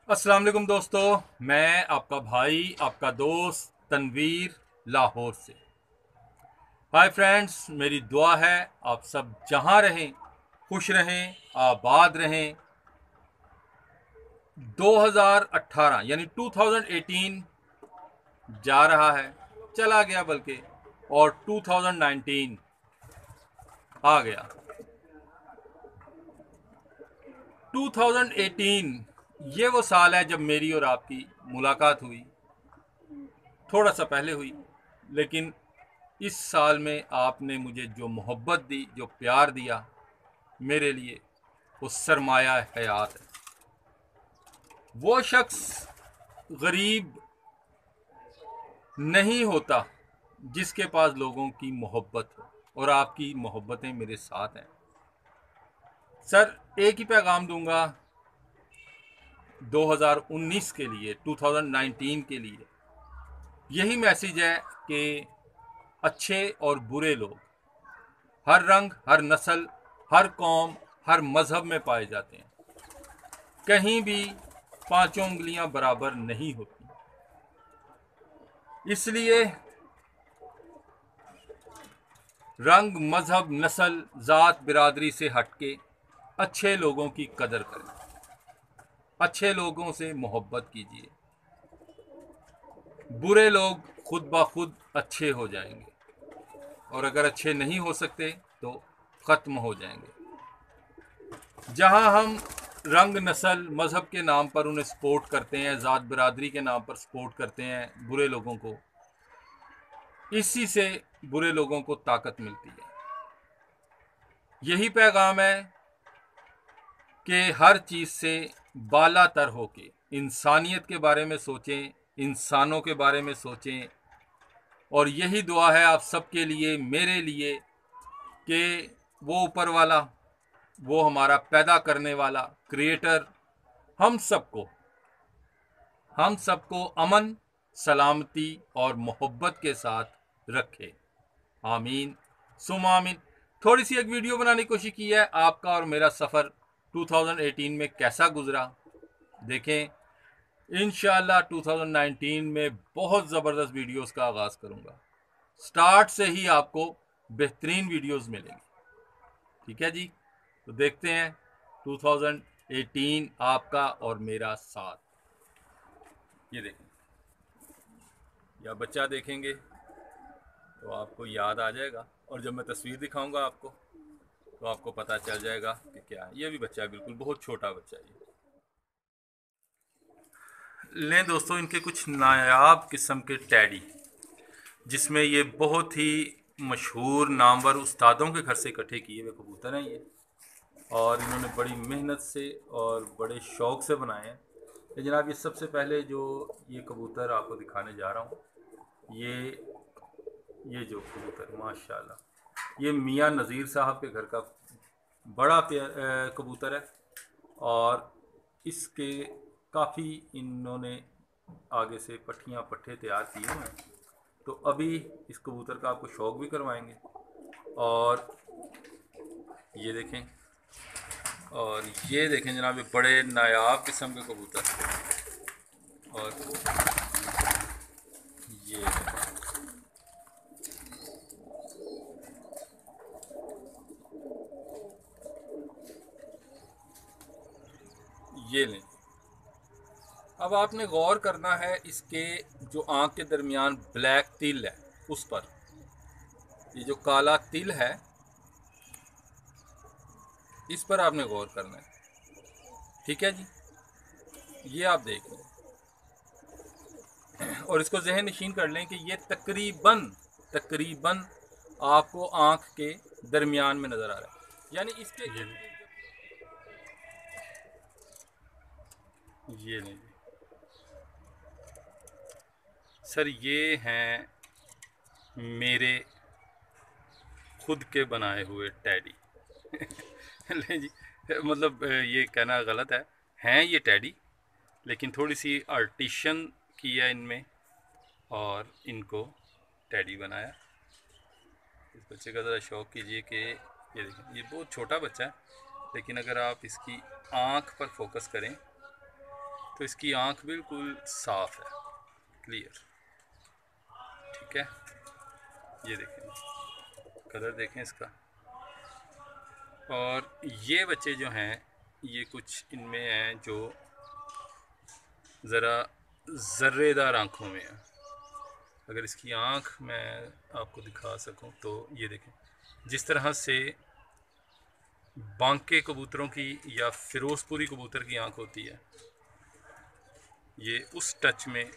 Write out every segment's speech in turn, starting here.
अस्सलाम वालेकुम दोस्तों। मैं आपका भाई, आपका दोस्त तनवीर, लाहौर से। हाय फ्रेंड्स, मेरी दुआ है आप सब जहां रहें खुश रहें, आबाद रहें। 2018 यानी 2018 जा रहा है, चला गया बल्कि, और 2019 आ गया। 2018 ये वो साल है जब मेरी और आपकी मुलाकात हुई। थोड़ा सा पहले हुई, लेकिन इस साल में आपने मुझे जो मोहब्बत दी, जो प्यार दिया, मेरे लिए वो सरमाया हयात है। वो शख्स गरीब नहीं होता जिसके पास लोगों की मोहब्बत हो, और आपकी मोहब्बतें मेरे साथ हैं। सर, एक ही पैगाम दूंगा 2019 के लिए, 2019 के लिए। यही मैसेज है कि अच्छे और बुरे लोग हर रंग, हर नस्ल, हर कौम, हर मजहब में पाए जाते हैं। कहीं भी पांचों उंगलियां बराबर नहीं होती। इसलिए रंग, मजहब, नस्ल, जात, बिरादरी से हटके अच्छे लोगों की कदर करें, अच्छे लोगों से मोहब्बत कीजिए। बुरे लोग खुद ब खुद अच्छे हो जाएंगे, और अगर अच्छे नहीं हो सकते तो ख़त्म हो जाएंगे। जहां हम रंग, नस्ल, मजहब के नाम पर उन्हें सपोर्ट करते हैं, ज़ात बिरादरी के नाम पर सपोर्ट करते हैं बुरे लोगों को, इसी से बुरे लोगों को ताकत मिलती है। यही पैगाम है कि हर चीज़ से बालातर होके इंसानियत के बारे में सोचें, इंसानों के बारे में सोचें। और यही दुआ है आप सबके लिए, मेरे लिए, कि वो ऊपर वाला, वो हमारा पैदा करने वाला क्रिएटर, हम सबको हम सबको अमन, सलामती और मोहब्बत के साथ रखे। आमीन सुम आमीन। थोड़ी सी एक वीडियो बनाने की कोशिश की है, आपका और मेरा सफ़र 2018 में कैसा गुजरा देखें। इंशाल्लाह 2019 में बहुत ज़बरदस्त वीडियोस का आगाज़ करूंगा। स्टार्ट से ही आपको बेहतरीन वीडियोस मिलेंगी। ठीक है जी, तो देखते हैं 2018 आपका और मेरा साथ। ये देखें, या बच्चा देखेंगे तो आपको याद आ जाएगा, और जब मैं तस्वीर दिखाऊंगा आपको तो आपको पता चल जाएगा कि क्या है। ये भी बच्चा है, बिल्कुल बहुत छोटा बच्चा है ये। लें दोस्तों, इनके कुछ नायाब किस्म के टैडी, जिसमें ये बहुत ही मशहूर नामवर उस्तादों के घर से इकट्ठे किए हुए कबूतर हैं ये, और इन्होंने बड़ी मेहनत से और बड़े शौक़ से बनाए हैं। तो जनाब, ये सबसे पहले जो ये कबूतर आपको दिखाने जा रहा हूँ, ये जो कबूतर माशाल्लाह, ये मियाँ नज़ीर साहब के घर का बड़ा कबूतर है, और इसके काफ़ी इन्होंने आगे से पट्टियाँ पट्टे तैयार किए हुए हैं। तो अभी इस कबूतर का आपको शौक़ भी करवाएंगे। और ये देखें, और ये देखें जनाब, ये बड़े नायाब किस्म के कबूतर। और ये लें। अब आपने गौर करना है इसके जो आँख के दरमियान ब्लैक तिल है उस पर, ये जो काला तिल है इस पर आपने गौर करना है। ठीक है जी, ये आप देख लें, और इसको जहन नशीन कर लें कि ये तकरीबन तकरीबन आपको आँख के दरमियान में नज़र आ रहा है, यानी इसके ये नहीं सर, ये हैं मेरे खुद के बनाए हुए टैडी। ले जी, मतलब ये कहना गलत है, हैं ये टैडी, लेकिन थोड़ी सी आर्टिशन की है इनमें, और इनको टैडी बनाया। इस बच्चे का ज़रा शौक़ कीजिए कि ये देखें, ये बहुत छोटा बच्चा है, लेकिन अगर आप इसकी आँख पर फोकस करें तो इसकी आँख बिल्कुल साफ है, क्लियर। ठीक है, ये देखें, कलर देखें इसका। और ये बच्चे जो हैं, ये कुछ इनमें हैं जो ज़रा ज़र्रेदार आँखों में है। अगर इसकी आँख मैं आपको दिखा सकूं तो ये देखें, जिस तरह से बांके कबूतरों की या फिरोजपुरी कबूतर की आँख होती है, ये उस टच में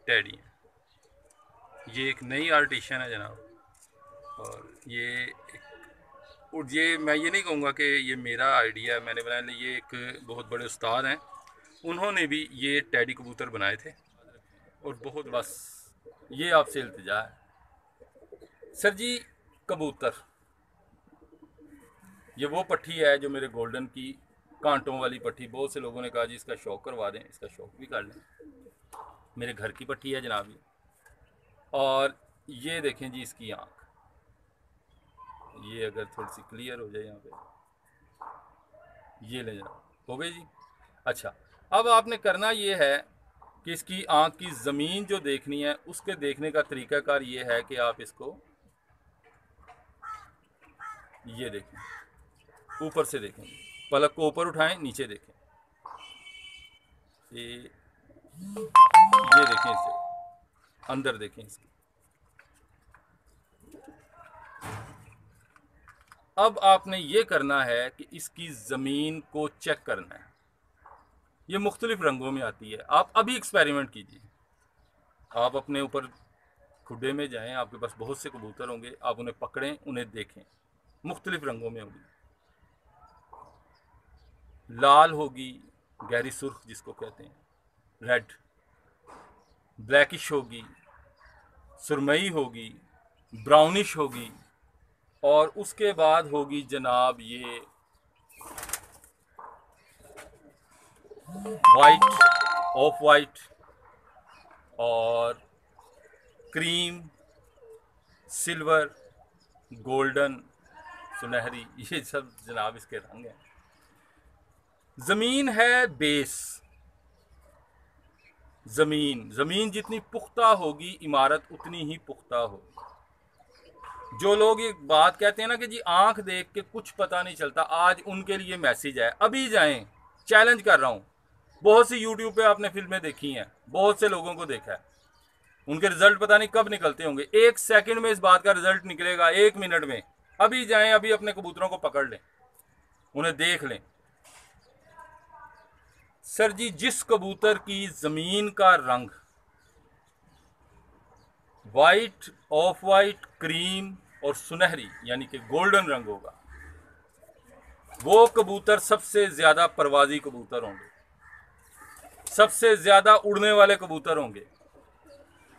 टैडी है। ये एक नई आर्टिशन है जनाब, और ये मैं ये नहीं कहूँगा कि ये मेरा आइडिया है, मैंने बनाया। ये एक बहुत बड़े उस्ताद हैं, उन्होंने भी ये टैडी कबूतर बनाए थे और बहुत, बस ये आपसे इल्तिजा है सर जी। कबूतर, ये वो पट्टी है जो मेरे गोल्डन की कांटों वाली पट्टी, बहुत से लोगों ने कहा जी इसका शौक करवा दें, इसका शौक भी कर लें। मेरे घर की पट्टी है जनाब ये। और ये देखें जी इसकी आँख, ये अगर थोड़ी सी क्लियर हो जाए यहाँ पे, ये ले जनाब, हो गई जी। अच्छा, अब आपने करना ये है कि इसकी आँख की ज़मीन जो देखनी है, उसके देखने का तरीकाकार ये है कि आप इसको ये देखें, ऊपर से देखें, पलक को ऊपर उठाएं, नीचे देखें, ये देखें, इसे अंदर देखें इसके। अब आपने ये करना है कि इसकी ज़मीन को चेक करना है। ये मुख्तलिफ रंगों में आती है। आप अभी एक्सपेरिमेंट कीजिए, आप अपने ऊपर खुडे में जाएं, आपके पास बहुत से कबूतर होंगे, आप उन्हें पकड़ें, उन्हें देखें, मुख्तलिफ रंगों में होगी। लाल होगी, गहरी सुर्ख जिसको कहते हैं, रेड, ब्लैकिश होगी, सुरमई होगी, ब्राउनिश होगी, और उसके बाद होगी जनाब ये वाइट, ऑफ वाइट और क्रीम, सिल्वर, गोल्डन, सुनहरी, ये सब जनाब इसके रंग हैं। ज़मीन है बेस। ज़मीन जितनी पुख्ता होगी, इमारत उतनी ही पुख्ता होगी। जो लोग ये बात कहते हैं ना कि जी आंख देख के कुछ पता नहीं चलता, आज उनके लिए मैसेज है, अभी जाएं, चैलेंज कर रहा हूं। बहुत सी यूट्यूब पे आपने फिल्में देखी हैं, बहुत से लोगों को देखा है, उनके रिजल्ट पता नहीं कब निकलते होंगे। 1 सेकंड में इस बात का रिजल्ट निकलेगा, 1 मिनट में। अभी जाएं, अभी अपने कबूतरों को पकड़ लें, उन्हें देख लें। सर जी, जिस कबूतर की ज़मीन का रंग वाइट, ऑफ वाइट, क्रीम और सुनहरी यानी कि गोल्डन रंग होगा, वो कबूतर सबसे ज़्यादा परवाजी कबूतर होंगे, सबसे ज़्यादा उड़ने वाले कबूतर होंगे।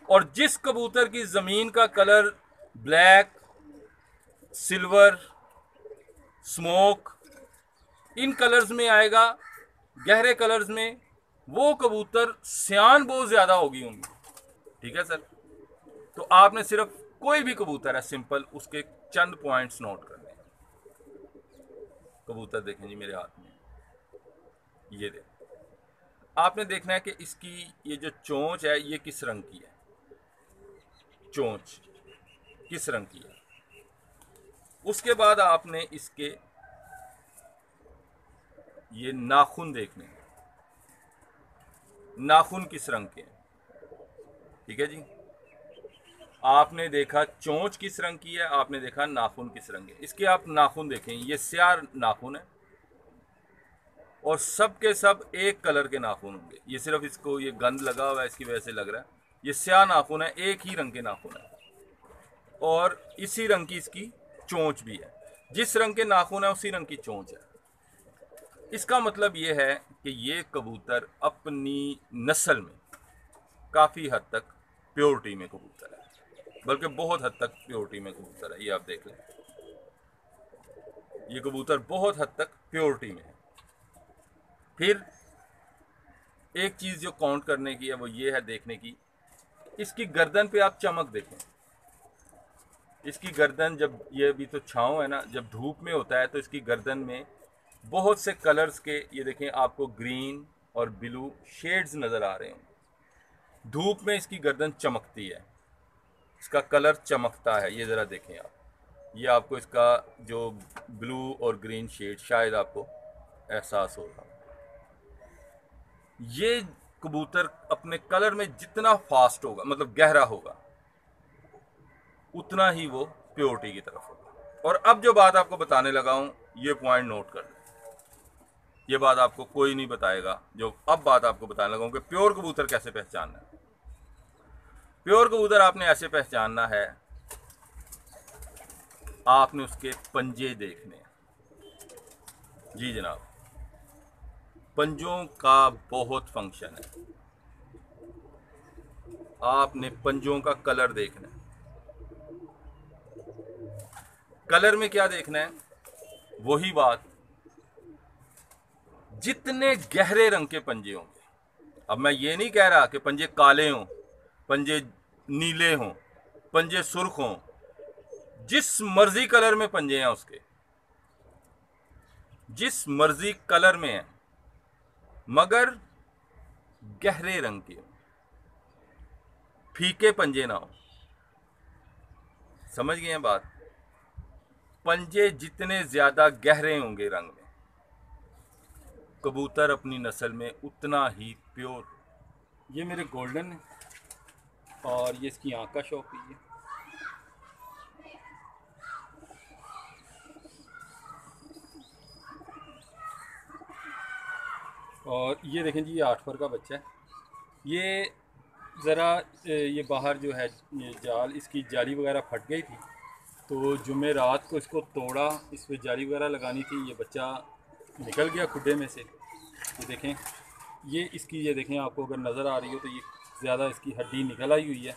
और जिस कबूतर की ज़मीन का कलर ब्लैक, सिल्वर, स्मोक, इन कलर्स में आएगा, गहरे कलर्स में, वो कबूतर सियान बहुत ज़्यादा होगी उनकी। ठीक है सर, तो आपने सिर्फ कोई भी कबूतर है सिंपल, उसके चंद पॉइंट्स नोट करने हैं। कबूतर देखें जी मेरे हाथ में, ये देखें, आपने देखना है कि इसकी ये जो चोंच है ये किस रंग की है, चोंच किस रंग की है। उसके बाद आपने इसके ये नाखून देखने हैं, नाखून किस रंग के हैं। ठीक है जी, आपने देखा चोंच किस रंग की है, आपने देखा नाखून किस रंग है। इसके आप नाखून देखें, ये स्याह नाखून है और सब के सब एक कलर के नाखून होंगे। ये सिर्फ इसको ये गंद लगा हुआ है इसकी वजह से लग रहा है। ये स्याह नाखून है, एक ही रंग के नाखून है और इसी रंग की इसकी चोंच भी है। जिस रंग के नाखून है उसी रंग की चोंच है। इसका मतलब ये है कि ये कबूतर अपनी नस्ल में काफ़ी हद तक प्योरिटी में कबूतर है, बल्कि बहुत हद तक प्योरिटी में कबूतर है। ये आप देख लें, ये कबूतर बहुत हद तक प्योरिटी में है। फिर एक चीज़ जो काउंट करने की है वो ये है, देखने की, इसकी गर्दन पे आप चमक देखें। इसकी गर्दन, जब ये अभी तो छाँव है ना, जब धूप में होता है तो इसकी गर्दन में बहुत से कलर्स के, ये देखें आपको ग्रीन, और ब्लू शेड्स नज़र आ रहे होंगे। धूप में इसकी गर्दन चमकती है, इसका कलर चमकता है। ये ज़रा देखें आप, ये आपको इसका जो ब्लू और ग्रीन शेड शायद आपको एहसास होगा। ये कबूतर अपने कलर में जितना फास्ट होगा, मतलब गहरा होगा, उतना ही वो प्योरिटी की तरफ होगा। और अब जो बात आपको बताने लगा हूं, ये पॉइंट नोट कर लें। ये बात आपको कोई नहीं बताएगा। जो अब बात आपको बताने लगा हूं कि प्योर कबूतर कैसे पहचानना है। प्योर कबूतर आपने ऐसे पहचानना है, आपने उसके पंजे देखने हैं। जी जनाब, पंजों का बहुत फंक्शन है। आपने पंजों का कलर देखना है। कलर में क्या देखना है? वही बात, जितने गहरे रंग के पंजे होंगे। अब मैं ये नहीं कह रहा कि पंजे काले हों, पंजे नीले हों, पंजे सुर्ख हों। जिस मर्जी कलर में पंजे हैं उसके, जिस मर्जी कलर में है, मगर गहरे रंग के, फीके पंजे ना हो। समझ गए हैं बात? पंजे जितने ज्यादा गहरे होंगे रंग में, कबूतर अपनी नस्ल में उतना ही प्योर। ये मेरे गोल्डन है और ये इसकी आँख का शौक है। और ये देखें जी, ये 8 फर का बच्चा है। ये ज़रा ये बाहर जो है ये जाल, इसकी जाली वगैरह फट गई थी, तो जुमे रात को इसको तोड़ा, इस पर जाली वगैरह लगानी थी। ये बच्चा निकल गया खुड्डे में से। ये देखें, ये इसकी, ये देखें, आपको अगर नज़र आ रही हो तो ये ज़्यादा इसकी हड्डी निकल आई हुई है।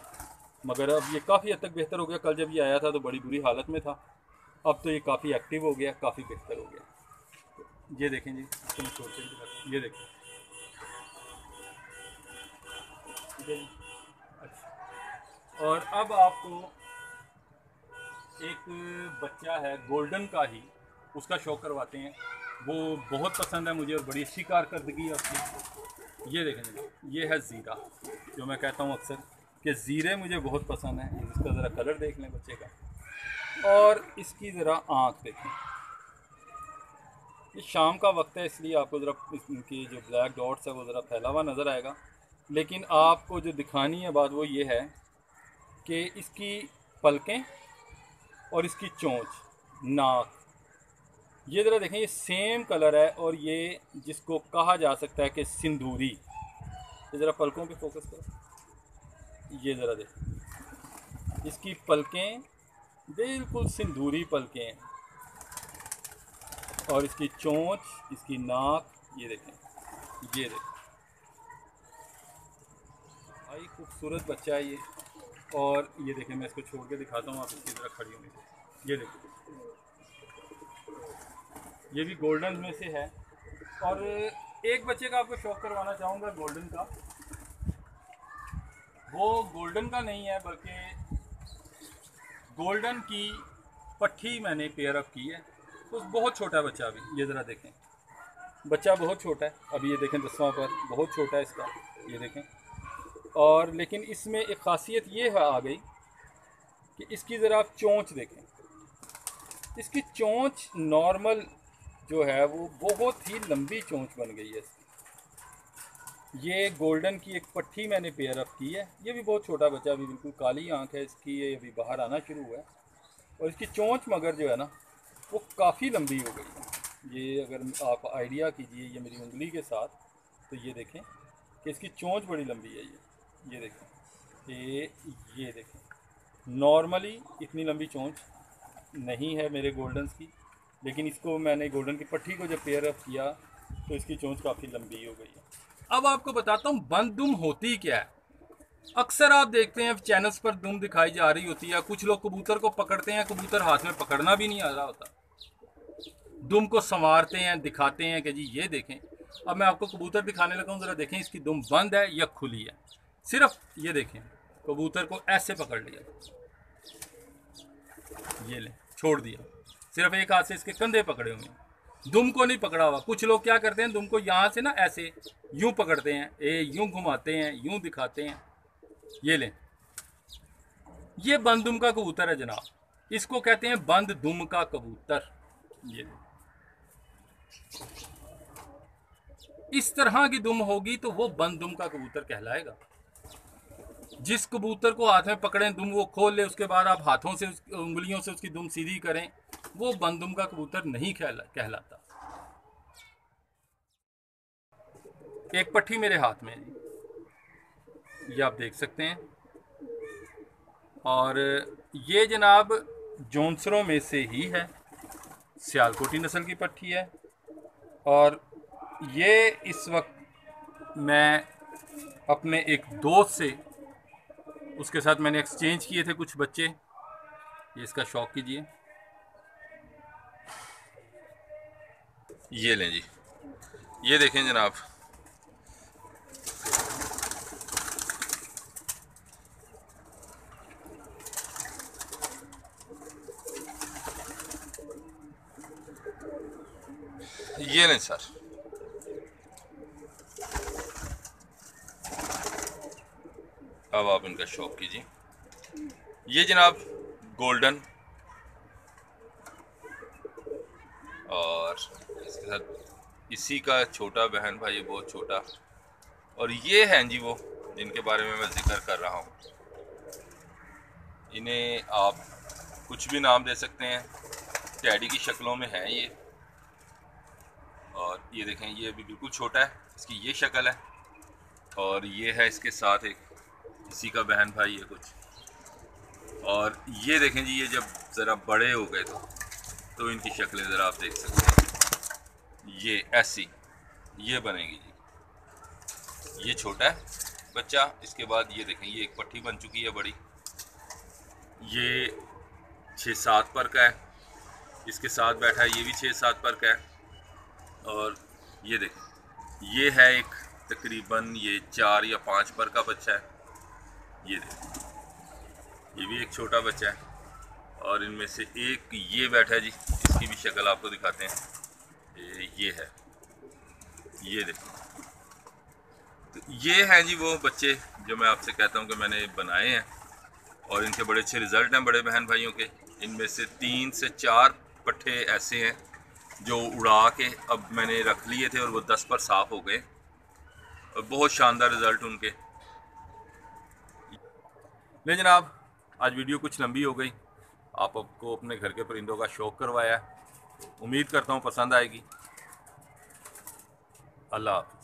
मगर अब ये काफ़ी हद तक बेहतर हो गया। कल जब ये आया था तो बड़ी बुरी हालत में था, अब तो ये काफ़ी एक्टिव हो गया, काफ़ी बेहतर हो गया। ये देखें जी, इसको मैं छोड़ के, ये देखें। अच्छा, और अब आपको एक बच्चा है गोल्डन का ही, उसका शौक करवाते हैं। वो बहुत पसंद है मुझे और बड़ी अच्छी कारकर्दगी है उसकी। ये देखें जी, ये है ज़ीरा, जो मैं कहता हूँ अक्सर कि ज़ीरे मुझे बहुत पसंद है। इसका ज़रा कलर देख लें बच्चे का, और इसकी ज़रा आँख देखें। ये शाम का वक्त है, इसलिए आपको ज़रा इनकी जो ब्लैक डॉट्स है वो ज़रा फैला हुआ नज़र आएगा। लेकिन आपको जो दिखानी है बात वो ये है कि इसकी पलकें और इसकी चोंच, नाक, ये ज़रा देखें, ये सेम कलर है। और ये जिसको कहा जा सकता है कि सिंदूरी। ये ज़रा पलकों पे फोकस करो, ये ज़रा देखें, इसकी पलकें बिल्कुल सिंदूरी पलकें हैं। और इसकी चोंच, इसकी नाक, ये देखें, ये देखें भाई, खूबसूरत बच्चा है ये। और ये देखें, मैं इसको छोड़ के दिखाता हूँ, आप इसकी तरह खड़ी होंगी। ये देखें, ये भी गोल्डन में से है। और एक बच्चे का आपको शौक करवाना चाहूँगा गोल्डन का। वो गोल्डन का नहीं है, बल्कि गोल्डन की पट्टी मैंने पेयर अप की है। तो बहुत छोटा है बच्चा अभी। ये ज़रा देखें, बच्चा बहुत छोटा है अभी। ये देखें 10वां पर, बहुत छोटा है इसका, ये देखें। और लेकिन इसमें एक ख़ासियत ये है आ गई कि इसकी ज़रा आप चोंच देखें। इसकी चोंच नॉर्मल जो है वो बहुत ही लंबी चोंच बन गई है इसकी। ये गोल्डन की एक पट्टी मैंने पेयर अप की है। ये भी बहुत छोटा बच्चा, अभी बिल्कुल काली आंख है इसकी, ये अभी बाहर आना शुरू हुआ है। और इसकी चोंच मगर जो है ना वो काफ़ी लंबी हो गई है। ये अगर आप आइडिया कीजिए, ये मेरी उंगली के साथ, तो ये देखें कि इसकी चोंच बड़ी लंबी है। ये देखें, ये देखें, नॉर्मली इतनी लंबी चोंच नहीं है मेरे गोल्डन्स की। लेकिन इसको मैंने गोल्डन की पट्टी को जब पेयर अप किया तो इसकी चोंच काफ़ी लंबी हो गई है। अब आपको बताता हूँ बंद दुम होती क्या है। अक्सर आप देखते हैं चैनल्स पर दुम दिखाई जा रही होती है। कुछ लोग कबूतर को पकड़ते हैं, कबूतर हाथ में पकड़ना भी नहीं आ रहा होता, दुम को संवारते हैं, दिखाते हैं कि जी ये देखें। अब मैं आपको कबूतर दिखाने लगा हूँ, ज़रा देखें इसकी दुम बंद है या खुली है। सिर्फ ये देखें, कबूतर को ऐसे पकड़ लिया, ये ले छोड़ दिया, सिर्फ एक हाथ से इसके कंधे पकड़े हुए हैं। दुम को नहीं पकड़ा हुआ। कुछ लोग क्या करते हैं, दुम को यहाँ से ना ऐसे यूं पकड़ते हैं, यूं घुमाते हैं, यूं दिखाते हैं। ये लें, ये बंद दुम का कबूतर है जनाब, इसको कहते हैं बंद दुम का कबूतर। ये लें, इस तरह की दुम होगी तो वो बंद दुम का कबूतर कहलाएगा। जिस कबूतर को हाथ में पकड़ें, दुम वो खोल ले, उसके बाद आप हाथों से उंगलियों से उसकी दुम सीधी करें, वो बंद दुम का कबूतर नहीं कहलाता। एक पट्टी मेरे हाथ में है, ये आप देख सकते हैं, और ये जनाब जौनसरों में से ही है, सियालकोटी नस्ल की पट्टी है। और ये इस वक्त मैं अपने एक दोस्त से, उसके साथ मैंने एक्सचेंज किए थे कुछ बच्चे। ये इसका शौक कीजिए। ये लें जी, ये देखें जनाब, ये लें सर। अब आप इनका शौक कीजिए। ये जनाब गोल्डन, और इसके साथ इसी का छोटा बहन भाई, बहुत छोटा। और ये हैं जी वो जिनके बारे में मैं जिक्र कर रहा हूँ। इन्हें आप कुछ भी नाम दे सकते हैं, टैडी की शक्लों में हैं ये। और ये देखें, ये भी बिल्कुल छोटा है, इसकी ये शक्ल है। और ये है इसके साथ एक इसी का बहन भाई है कुछ। और ये देखें जी, ये जब ज़रा बड़े हो गए तो इनकी शक्लें ज़रा आप देख सकते हैं, ये ऐसी ये बनेगी जी। ये छोटा है बच्चा। इसके बाद ये देखें, ये एक पट्टी बन चुकी है बड़ी, ये 6-7 पर का है। इसके साथ बैठा है, ये भी 6-7 पर का है। और ये देखें, ये है एक तकरीबन ये 4 या 5 पर का बच्चा है। ये देखें, ये भी एक छोटा बच्चा है। और इनमें से एक ये बैठा है जी, इसकी भी शक्ल आपको दिखाते हैं। ये है, ये देखें। तो ये हैं जी वो बच्चे जो मैं आपसे कहता हूँ कि मैंने बनाए हैं, और इनके बड़े अच्छे रिज़ल्ट हैं बड़े बहन भाइयों के। इनमें से 3 से 4 पट्ठे ऐसे हैं जो उड़ा के अब मैंने रख लिए थे, और वो 10 पर साफ़ हो गए, और बहुत शानदार रिज़ल्ट उनके। ले जनाब, आज वीडियो कुछ लंबी हो गई, आपको अपने घर के परिंदों का शौक़ करवाया। उम्मीद करता हूँ पसंद आएगी। अल्लाह हाफ़िज़।